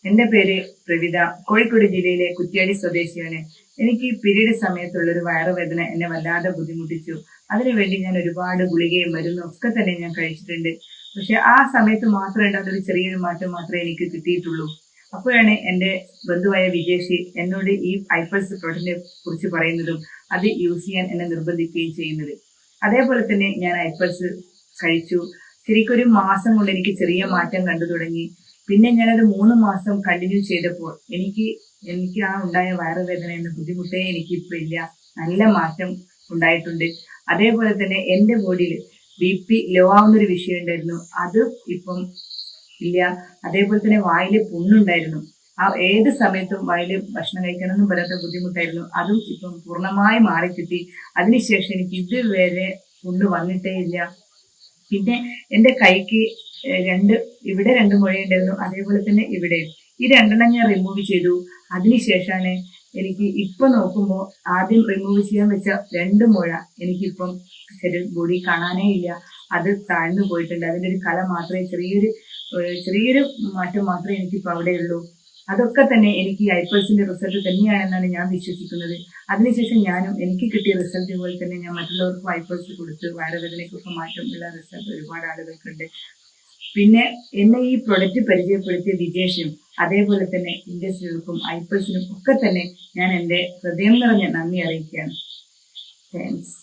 എന്റെ പേര് പ്രവിത. കോഴിക്കോട് ജില്ലയിലെ കുറ്റ്യാടി സ്വദേശിയാണ്. എനിക്ക് പീരീഡ് സമയത്തുള്ളൊരു വയറുവേദന എന്നെ വല്ലാതെ ബുദ്ധിമുട്ടിച്ചു. അതിനുവേണ്ടി ഞാൻ ഒരുപാട് ഗുളികയും മരുന്നും ഒക്കെ തന്നെ ഞാൻ കഴിച്ചിട്ടുണ്ട്. പക്ഷെ ആ സമയത്ത് മാത്രം ഉണ്ടാകുന്ന ചെറിയൊരു മാറ്റം മാത്രമേ എനിക്ക് കിട്ടിയിട്ടുള്ളൂ. അപ്പോഴാണ് എന്റെ ബന്ധുവായ വിജേഷ് എന്നോട് ഈ ഐപ്പൾസ് പ്രോഡക്റ്റിനെ കുറിച്ച് പറയുന്നതും അത് യൂസ് ചെയ്യാൻ എന്നെ നിർബന്ധിക്കുകയും ചെയ്യുന്നത്. അതേപോലെ തന്നെ ഞാൻ ഐപ്പൾസ് കഴിച്ചു. ശരിക്കും ഒരു മാസം കൊണ്ട് എനിക്ക് ചെറിയ മാറ്റം കണ്ടു തുടങ്ങി. പിന്നെ ഞാനത് 3 മാസം കണ്ടിന്യൂ ചെയ്തപ്പോൾ എനിക്ക് ആ ഉണ്ടായ വയറുവേദന എന്ന ബുദ്ധിമുട്ടേ എനിക്ക് ഇപ്പൊ ഇല്ല. നല്ല മാറ്റം ഉണ്ടായിട്ടുണ്ട്. അതേപോലെ തന്നെ എന്റെ ബോഡിയിൽ BP ലോ ആവുന്നൊരു വിഷയം ഉണ്ടായിരുന്നു, അത് ഇപ്പം ഇല്ല. അതേപോലെ തന്നെ വായില് പുണ്ണുണ്ടായിരുന്നു, ആ ഏത് സമയത്തും വായില് ഭക്ഷണം കഴിക്കണമെന്നും പറയാത്ത ബുദ്ധിമുട്ടായിരുന്നു, അതും ഇപ്പം പൂർണ്ണമായി മാറിക്കിട്ടി. അതിനുശേഷം എനിക്ക് ഇതുവരെ പുണ്ണ് വന്നിട്ടേ ഇല്ല. പിന്നെ എന്റെ കൈക്ക് ഇവിടെ 2 മുഴയുണ്ടായിരുന്നു, അതേപോലെ തന്നെ ഇവിടെ. ഈ 2 ഞാൻ റിമൂവ് ചെയ്തു. അതിനുശേഷമാണ് എനിക്ക് ഇപ്പൊ നോക്കുമ്പോൾ ആദ്യം റിമൂവ് ചെയ്യാൻ വെച്ച 2 മുഴ എനിക്കിപ്പം ബോഡി കാണാനേ ഇല്ല. അത് താഴ്ന്നു പോയിട്ടുണ്ട്. അതിന്റെ ഒരു കല മാത്രമേ ചെറിയൊരു മാറ്റം മാത്രമേ എനിക്കിപ്പോ അവിടെ ഉള്ളൂ. അതൊക്കെ തന്നെ എനിക്ക് ഈ ഐപ്പൾസിന്റെ റിസൾട്ട് തന്നെയാണെന്നാണ് ഞാൻ വിശ്വസിക്കുന്നത്. അതിനുശേഷം എനിക്ക് കിട്ടിയ റിസൾട്ട് പോലെ തന്നെ ഞാൻ മറ്റുള്ളവർക്കും ഐപ്പൾസ് കൊടുത്ത് വയറുവേദനയ്ക്കൊക്കെ മാറ്റമുള്ള റിസൾട്ട് ഒരുപാട് ആളുകൾക്കുണ്ട്. പിന്നെ എന്നെ ഈ പ്രൊഡക്റ്റ് പരിചയപ്പെടുത്തിയ വിജേഷും അതേപോലെ തന്നെ ഇൻഡസ്ട്രികൾക്കും ഐപ്പൾസിനും ഒക്കെ തന്നെ ഞാൻ എന്റെ ഹൃദയം നിറഞ്ഞ നന്ദി അറിയിക്കുകയാണ്. താങ്ക്സ്.